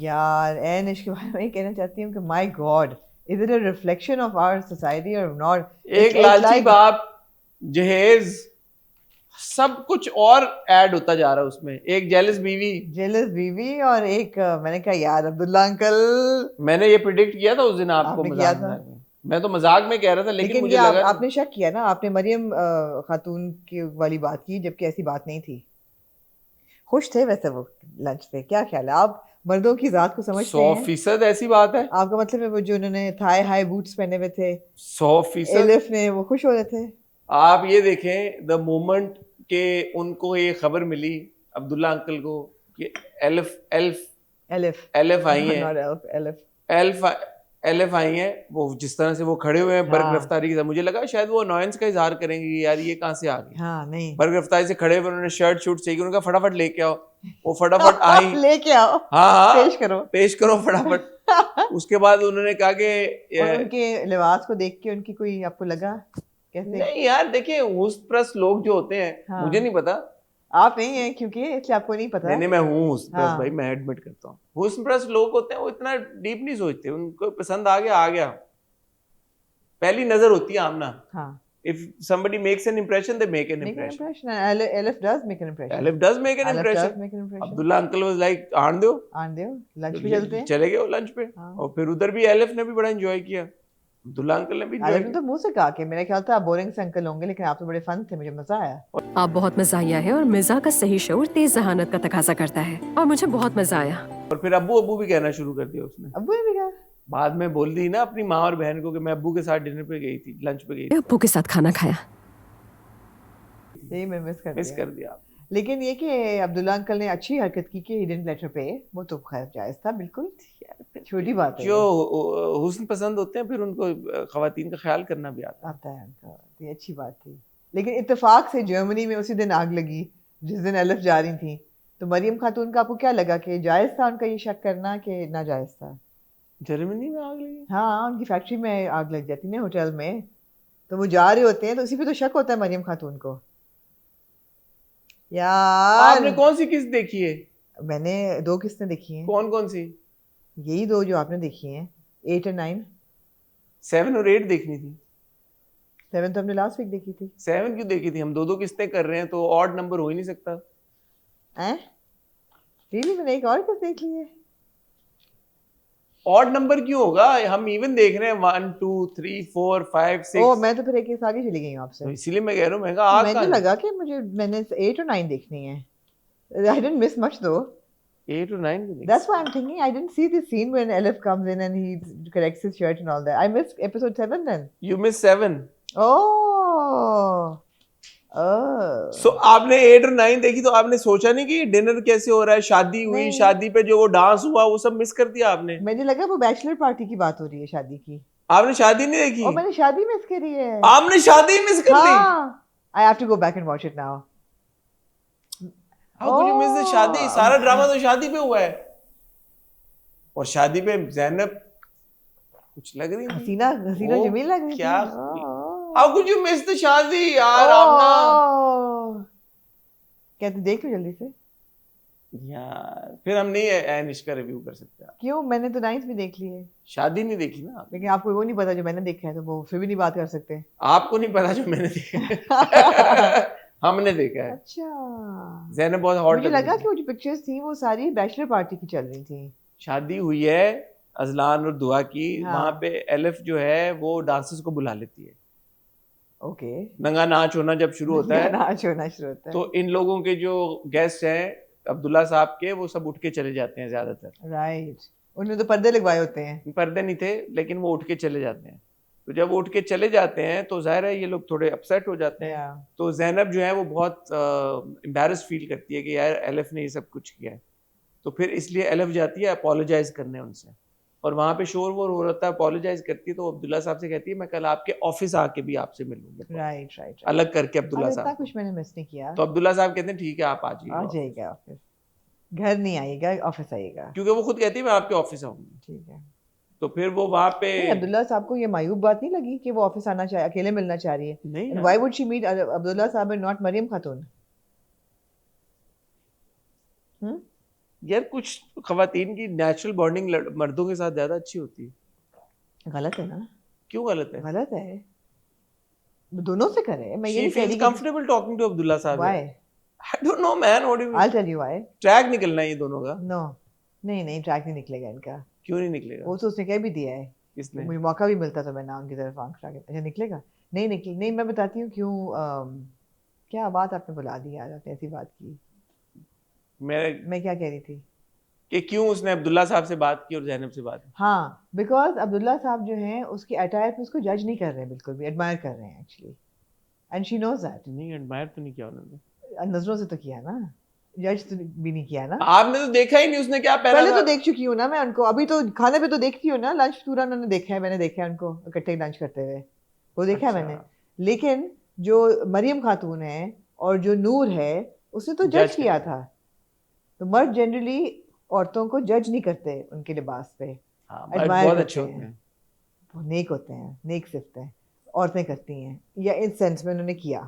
यार एनिश के बारे में ये कहना चाहती हूँ कि my god, is it a reflection of our society और नॉट? एक लालची बाप, जहेज, सब कुछ और ऐड होता जा रहा है उसमें। एक जेलस बीवी और एक मैंने कहा यार अब्दुल्ला अंकल, मैंने ये प्रिडिक्ट किया था उस दिन आपको आपने किया था। मजाक में। मैं तो मजाक में कह रहा था, लेकिन मुझे ये लगा आपने शक किया ना, आपने मरियम खातून की वाली बात की, जबकि ऐसी बात नहीं थी। खुश थे वैसे वो लंच पे, क्या ख्याल है? आप मर्दों की जात को समझते हैं? 100% ऐसी बात है। आपका मतलब है वो जो उन्होंने थाई हाई बूट्स पहने हुए थे 100%। एलिफ ने, वो खुश हो रहे थे? आप ये देखें द मोमेंट के उनको ये खबर मिली अब्दुल्ला अंकल को कि एलिफ एल्फ एलिफ एलिफ आई हैं, not elf, Elif elf Elif आई हैं, वो जिस तरह से वो खड़े हुए हैं बर्ग हाँ रफ्तारी के साथ, मुझे लगा शायद वो अनॉयंस का इजहार करेंगे कि यार ये कहाँ से आ गई। हाँ, नहीं बर्ग रफ्तारी से खड़े हुए, उन्होंने शर्ट शूट चाहिए, उन्होंने कहा फटाफट लेके आओ। वो फटाफट आई, लेके आओ, हाँ पेश करो फटाफट। उसके बाद उन्होंने कहा कि और उनके लिबास को देख के उनकी कोई आपको लगा कैसे? नहीं यार, देखिए हुस्न-परस्त लोग जो होते हैं, हाँ। मुझे नहीं पता, आप नहीं हैं क्योंकि, इसलिए आपको नहीं पता। नहीं मैं हूँ हुस्न-परस्त हाँ। भाई, मैं एडमिट करता हूँ। हुस्न-परस्त लोग होते हैं वो इतना डीप नहीं सोचते, उनको पसंद आ गया। पहली नजर होती है आमना। हाँ, If somebody makes an impression, they make an make an impression. impression. Elif does make an impression. Elif does make an Elif does impression. make an impression. Abdullah uncle was like आन दो, आन दो, लंच पे चलते हैं। चले गए lunch पे। हाँ। और फिर उधर भी एलिफ ने भी बड़ा एंजॉय किया, अब्दुल्ला अंकल ने भी एंजॉय एलिफ ने किया। तो मुंह से कहा कि मेरा ख्याल था आप बोरिंग से अंकल होंगे, लेकिन आप तो बड़े फन थे, मुझे मजा आया। आप बहुत मज़ाहिया है और मिज़ा का सही शऊर तेज जहानत का तकाजा करता है, और मुझे बहुत मजा आया। और फिर अब्बू भी कहना शुरू कर दिया उसने। अब्बू ने भी कहा? बाद में बोल दी ना अपनी माँ और बहन को कि मैं अब्बू के साथ डिनर पे गई थी, लंच पे गई थी। अब्बू के साथ खाना खाया, यही मैं मिस कर दिया। लेकिन ये कि अब्दुल्ला अंकल ने अच्छी हरकत की कि हिडन लेटर पे, वो तो खैर जायज था, बिल्कुल छोटी बात है। जो हुस्न पसंद होते हैं फिर उनको खवातीन का ख्याल करना भी आता है उनका, ये अच्छी बात थी। लेकिन इत्तेफाक से जर्मनी में उसी दिन आग लगी जिस दिन एलिफ जा रही थी, तो मरियम खातून का आपको क्या लगा कि जायज था उनका ये शक करना कि नाजायज था? जर्मनी में आग लगी? हाँ, उनकी फैक्ट्री में आग लग जाती है होटल में, तो वो जा रहे होते हैं, तो उसी पे तो शक होता है मरियम खातून को। यार आपने कौन सी किस्त देखी है? मैंने 2 किस्तें देखी हैं। कौन सी? यही 2 जो आपने देखी हैं, 8 और 9। 7 और 8 देखनी थी। 7 तो हमने लास्ट वीक देखी थी। 7 क्यों देखी थी? हम 2 किस्तें कर रहे हैं तो ऑड नंबर हो ही नहीं सकता। रियली? मैंने एक और किस्त देख ली है। ऑड नंबर क्यों होगा? हम इवन देख रहे हैं 1 2 3 4 5 6। ओ, मैं तो फिर एक केस आगे चली गई हूँ आपसे, तो इसीलिए मैं कह रहा हूँ, मैं कहा मुझे लगा कि मैंने 8 और 9 देखनी है। I didn't miss much though. 8 और 9 भी That's why I'm thinking I didn't see the scene when Elif comes in and he corrects his shirt and all that. I missed episode 7 then. You missed 7. Oh. So आपने 8 और 9 देखी तो आपने सोचा नहीं कि डिनर कैसे हो रहा है, शादी हुई, शादी पे जो वो डांस हुआ वो सब मिस कर दिया आपने? मुझे लगा वो बैचलर पार्टी की बात हो रही है, शादी की। आपने शादी नहीं देखी? और मैंने शादी मिस करी है। आपने शादी मिस कर दी? I have to go back and watch it now. How could you miss the शादी? सारा ड्रामा तो शादी पे हुआ है, और शादी पे ज़ैनब कुछ लग रही थी, हसीना जमील लग रही थी। क्या? How could you miss the शादी यार? आपने कहते देख लो जल्दी से यार, फिर हम नहीं एनिश का रिव्यू कर सकते। क्यों? मैंने तो 9 भी देख ली है। शादी नहीं देखी ना? लेकिन आपको वो नहीं पता जो मैंने देखा है, तो वो फिर भी नहीं बात कर सकते। आपको नहीं पता जो मैंने देखा है। हमने देखा है। अच्छा, ज़ैनब बहुत हॉट मुझे लगा कि वो जो पिक्चर्स थी वो सारी बैचलर पार्टी की चल रही थी। शादी हुई है अजलान और दुआ की। हाँ। वहां पे एलिफ जो है वो डांसर्स को बुला लेती है। ओके। नंगा नाच होना जब शुरू होता है, नाच होना शुरू होता है, तो इन लोगों के जो गेस्ट हैं अब्दुल्ला साहब के, वो सब उठ के चले जाते हैं ज्यादातर। राइट। उन्होंने तो पर्दे लगवाए होते हैं। पर्दे नहीं थे, लेकिन वो उठ के चले जाते हैं। तो जब उठ के चले जाते हैं तो जाहिर है ये लोग थोड़े अपसेट हो जाते हैं। तो ज़ैनब जो है वो बहुत एम्बैरस फील करती है कि यार एलिफ ने ये सब कुछ किया है। तो फिर इसलिए एलिफ जाती है अपोलोजाइज करने उनसे, और वहाँ पे शोर वोर हो रहा था, अपोलोजाइज करती है। तो अब्दुल्ला साहब से कहती है मैं कल आपके ऑफिस आके भी आपसे मिलूंगी। राइट। अलग करके अब्दुल्ला साहब, कुछ मैंने मिस नहीं किया। तो अब्दुल्ला साहब कहते हैं ठीक है आप आ जाइएगा ऑफिस, घर नहीं आइएगा, ऑफिस आइएगा, क्योंकि वो खुद कहती है मैं आपके ऑफिस आऊंगी। ठीक है। तो फिर वो वहाँ पे अब्दुल्ला साहब को ये मायूब बात नहीं लगी कि वो ऑफिस आना चाहे, अकेले मिलना चाह रही है? नहीं, why would she meet Abdullah साहब एंड नॉट मरियम खातून? यार कुछ खवातीन की नेचुरल बॉन्डिंग मर्दों के साथ ज्यादा अच्छी होती है। गलत है ना? क्यों गलत है? गलत है, दोनों से करे, मैं ये She नहीं कह feels रही comfortable talking to Abdullah साहब। why? I don't know man, what do you mean? I'll tell you why. Track निकलना है ये दोनों का। No, नहीं ट्रैक नहीं निकलेगा इनका। क्यों नहीं निकलेगा? वो तो उसने कह भी दिया है, किसने? मुझे मौका भी मिलता तो मैं ना उनकी तरफ आंख उठा के, अच्छा निकलेगा? नहीं, मैं बताती हूँ क्यों। क्या बात आपने बुला दी यार, आपने ऐसी बात की। मैं क्या कह रही थी कि क्यों उसने अब्दुल्ला साहब से बात की और ज़ैनब से बात की? हाँ, बिकॉज अब्दुल्ला साहब जो हैं उसके अटायर पे उसको जज नहीं कर रहे हैं, बिल्कुल भी एडमायर कर रहे हैं actually, and she knows that. नहीं एडमायर तो नहीं किया उन्होंने, नजरों से तो किया ना, जज तो भी नहीं किया ना। आपने तो देखा ही नहीं उसने क्या पहना पहले था। तो देख चुकी हूँ ना मैं उनको, अभी तो खाने पे तो देखती हूँ ना, लंच पूरा उन्होंने देखा है, मैंने देखा है उनको इकट्ठे लंच करते हुए, वो देखा है मैंने। लेकिन जो मरियम खातून है और जो नूर है उसने तो जज किया था। तो मर्द जनरली औरतों को जज नहीं करते उनके लिबास पे, एडमायर बहुत करते अच्छे होते हैं, हैं, वो नेक होते हैं, नेक सिफ्त हैं, औरतें करती हैं, या इस सेंस में उन्होंने किया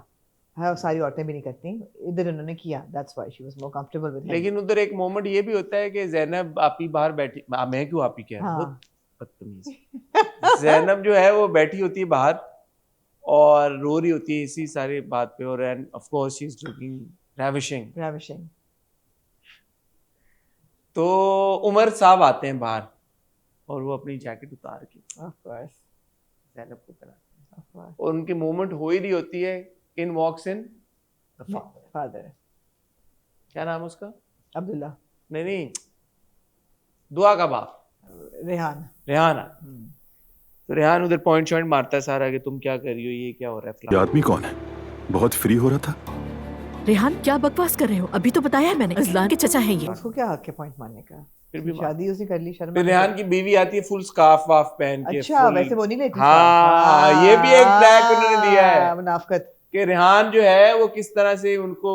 है, सारी औरतें भी नहीं करती, इधर उन्होंने किया, that's why she was more comfortable with him. लेकिन उधर एक मोमेंट ये भी होता है कि ज़ैनब आपी बाहर बैठी, मैं क्यों आपी कह रहा हूँ, हाँ। बदतमीज। ज़ैनब जो है वो बैठी होती है बाहर और रो रही होती है इसी सारी बात पे, और and of course she is looking ravishing. तो उमर साहब आते हैं बाहर और वो अपनी जैकेट उतार के ऑफ कोर्स, ज़ैनब को पहनाते हैं, ऑफ कोर्स। और उनकी मूवमेंट हो ही रही होती है, इन वॉक्स इन द फादर, क्या नाम है उसका? अब्दुल्ला, नहीं, दुआ का बाप, रेहाना। तो रेहान उधर पॉइंट मारता है सारा कि तुम क्या कर रही हो, ये क्या हो रहा है। ये आदमी कौन है? बहुत फ्री हो रहा था। रेहान क्या बकवास कर रहे हो? अभी तो बताया है मैंने, अजलान के चचा हैं ये। उसको क्या हक है पॉइंट मारने का? फिर भी शादी उसने कर ली, शर्म। फिर रेहान की बीवी आती है फुल स्कार्फ वाफ पहन के। अच्छा, वैसे वो नहीं लेती। हाँ, ये भी एक ट्रैक उन्होंने दिया है, मुनाफकत, कि रेहान जो है वो किस तरह से उनको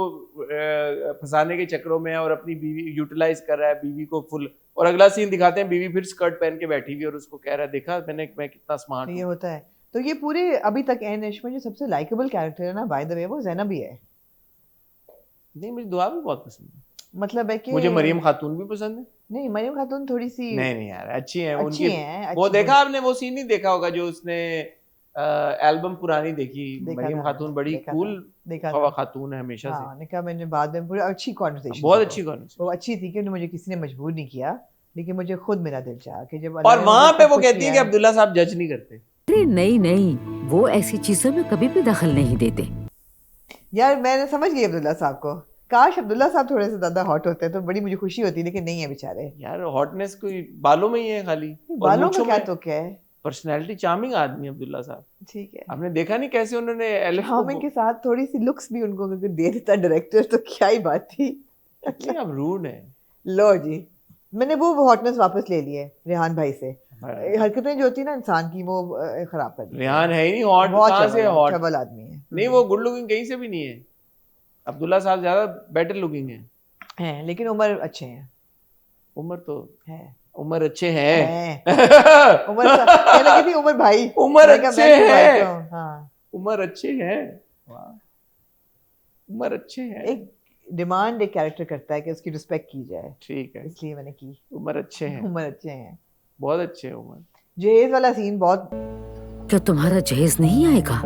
फंसाने के चक्रों में है और अपनी बीवी यूटिलाइज कर रहा है, बीवी को फुल। और अगला सीन दिखाते हैं बीवी फिर स्कर्ट पहन के बैठी हुई और उसको कह रहा है, देखा मैं कितना स्मार्ट हूं। ये होता है। तो ये पूरे अभी तक एनिश में जो सबसे लाइकेबल कैरेक्टर है ना, बाय द वे, वो ज़ैनब ही है। नहीं, मुझे दुआ भी बहुत पसंद है। मतलब है कि मुझे मरियम खातून भी पसंद है। नहीं, मरियम खातून थोड़ी सी नहीं यार, अच्छी है अच्छी उनकी। हैं, वो अच्छी देखा हैं। आपने, वो सीन नहीं देखा होगा जो उसने एल्बम पुरानी देखी, मरियम खातून बड़ी कूल खातून है हमेशा से। हाँ, निकाह मैंने बाद में पूरी अच्छी कॉन्वर्सेशन, बहुत अच्छी कॉन्वर्सेशन, वो अच्छी थी कि मुझे किसी ने मजबूर नहीं किया, लेकिन मुझे खुद मेरा दिल चाहा कि जब और वहां पे वो कहती है कि अब्दुल्ला साहब जज नहीं करते। नहीं, वो ऐसी चीजों में कभी भी दखल नहीं देते। यार मैंने समझ गई अब्दुल्ला साहब को, काश अब्दुल्ला साहब थोड़े से ज्यादा हॉट होते तो बड़ी मुझे खुशी होती, लेकिन नहीं है बेचारे। यार हॉटनेस कोई बालों में ही है खाली, बालों में क्या तो क्या है, पर्सनैलिटी चार्मिंग आदमी अब्दुल्ला साहब। ठीक है, आपने देखा नहीं कैसे उन्होंने चार्मिंग के साथ थोड़ी सी लुक्स भी उनको अगर दे देता डायरेक्टर तो क्या ही बात थी। आप रूड है। लो जी, मैंने वो हॉटनेस वापस ले ली है रेहान भाई से। हरकतें जो होती है ना इंसान की, वो खराब कर दी। रेहान है ही नहीं हॉट, कहां से हॉट? चबल आदमी है। नहीं, वो गुड लुकिंग कहीं से भी नहीं है। अब्दुल्ला साहब ज्यादा बेटर लुकिंग है, लेकिन उमर अच्छे हैं। उमर तो है, उमर अच्छे हैं। उमर क्या लगी थी, उमर भाई, उमर अच्छे हैं। हाँ, उमर अच्छे हैं, उमर अच्छे हैं। एक डिमांड एक कैरेक्टर करता है कि उसकी रिस्पेक्ट की जाए, ठीक है, इसलिए मैंने की। उमर अच्छे हैं, उमर अच्छे हैं, बहुत अच्छे हैं उमर। जहेज वाला सीन बहुत, क्या तुम्हारा जहेज नहीं आएगा?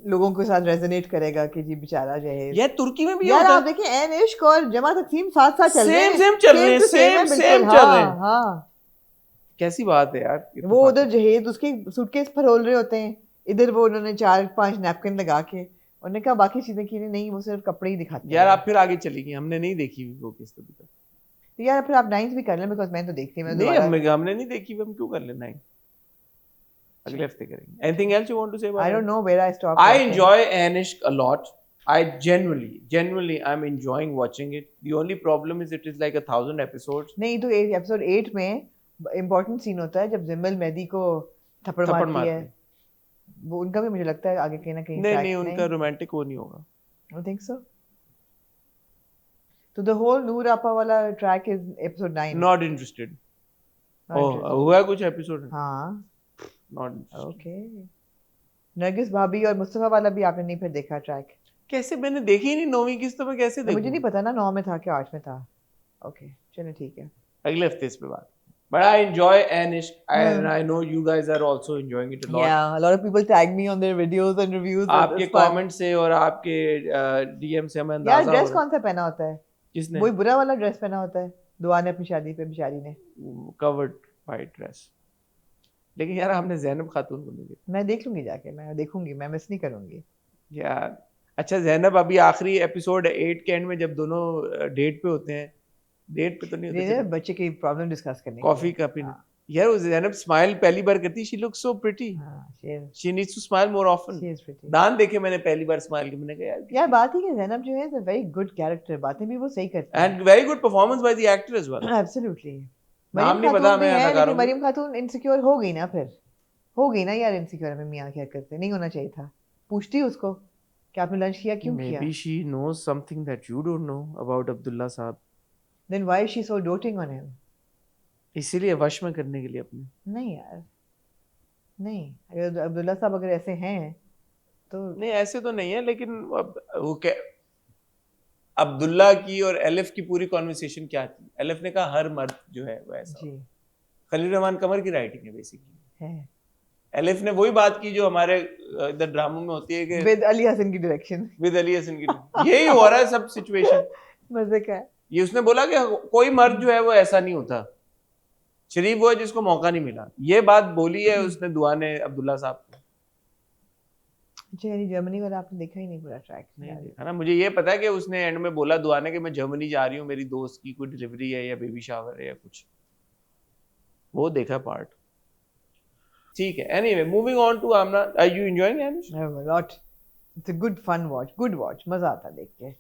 लोगों के साथ रेजोनेट करेगा कि जी बेचारा जहेज। यार तुर्की में भी यार होता आप देखिए, एन इश्क और जमा तकसीम साथ साथ चल रहे हैं, सेम चल रहे हैं, सेम चल रहे हैं। हाँ, कैसी बात है यार। वो उधर जहेज उसके सूटकेस फरोल रहे होते हैं, इधर वो उन्होंने 4-5 नैपकिन लगा के, उन्होंने कहा बाकी चीजें की नहीं, वो सिर्फ कपड़े ही दिखाते हैं। यार आप फिर आगे चली गई, हमने नहीं देखी वो किस अभी तक। तो यार फिर आप 9 भी कर लें, बिकॉज़ मैंने तो देखती है। नहीं, हमने नहीं देखी, हम क्यों कर लेना है, अगले हफ्ते करेंगे। Anything else you want to say about it? I don't know where I stopped. I enjoy Anishk a lot. I genuinely I'm enjoying watching it. The only problem is it is like 1000 episodes. नहीं तो episode 8 में important scene होता है जब जिम्मल मेहदी को थप्पड़ मारती है, वो उनका भी मुझे लगता है आगे कहीं ना कहीं। नहीं, उनका रोमांटिक वो नहीं होगा। I think so. तो the whole नूर आपा वाला track is episode 9. Not interested. हुआ कुछ एपिसोड? हाँ, Not interested. Okay. नरगिस भाभी और मुस्तफा वाला भी आपने नहीं फिर देखा ट्रैक? कैसे, मैंने देखी ही नहीं 9वीं किस्त में, कैसे देखूं? मुझे नहीं पता ना 9 में था कि 8 में था। ओके चलो ठीक है. अगले हफ्ते इस पे बात. But I enjoy Anish, and I know you guys are also enjoying it a lot. Yeah, a lot of people tag me on their videos and reviews. आपके कमेंट से और आपके डीएम से हमें अंदाजा यार हो ड्रेस रहा है. कौन सा पहना होता है? किसने? वही बुरा वाला ड्रेस पहना होता है दुआ ने अपनी शादी पे बेचारी ने. Covered white dress. लेकिन यार हमने ज़ैनब खातून को नहीं देखा. मैं देख लूंगी जाके, मैं देखूंगी, मैं मिस नहीं करूंगी. यार अच्छा ज़ैनब अभी आखिरी एपिसोड 8 के एंड में जब दोनों डेट पे होते हैं, डेट पे तो नहीं ये होते, बच्चे की प्रॉब्लम डिस्कस करने कॉफी का पीना. यार वो ज़ैनब स्माइल पहली बार करती, she looks so pretty. She needs to smile more often. She is pretty. दान देखे मैंने पहली बार स्माइल की, मैंने कहा यार बात ही कि ज़ैनब जो है is a very good character, बातें भी वो सही करती है. And very good performance by the actor as well. Absolutely. नाम नहीं पता मैं है, नकारों लेकिन मरियम खातून इनसिक्योर हो गई ना, फिर हो गई ना यार इनसिक्योर में. मियां क्या करते, नहीं होना चाहिए था. पूछती उसको कि आपने लंच किया, क्यों किया? Maybe she knows something that you don't know about Abdullah साहब. Then why is she so doting on him? इसीलिए वश में करने के लिए अपने. नहीं यार, नहीं. अगर अब्दुल्ला साहब अगर ऐसे हैं तो नहीं ऐसे तो नहीं है, लेकिन अब वो क्या, अब्दुल्ला की और एलिफ की पूरी कॉन्वर्सेशन क्या थी? एलिफ ने कहा हर मर्द जो है वो ऐसा. जी खलील रहमान कमर की राइटिंग है बेसिकली. है. एलिफ ने वही बात की जो हमारे इधर ड्रामों में होती है कि विद अली हसन की डायरेक्शन. विद अली हसन की. यही हो रहा है सब सिचुएशन. मजे का है. ये उसने बोला कि कोई मर्द जो है वो ऐसा नहीं होता, शरीफ वो है जिसको मौका नहीं मिला. ये बात बोली है उसने दुआ ने अब्दुल्ला साहब को. अच्छा यानी जर्मनी वाला आपने देखा ही नहीं पूरा ट्रैक? नहीं देखा ना. मुझे ये पता है कि उसने एंड में बोला दुआ ने कि मैं जर्मनी जा रही हूँ, मेरी दोस्त की कोई डिलीवरी है या बेबी शावर है या कुछ, वो देखा पार्ट. ठीक है. Anyway moving on to Aamna. Are you enjoying एनिश? Lot. It's a good fun watch, good watch. मजा आता देख के.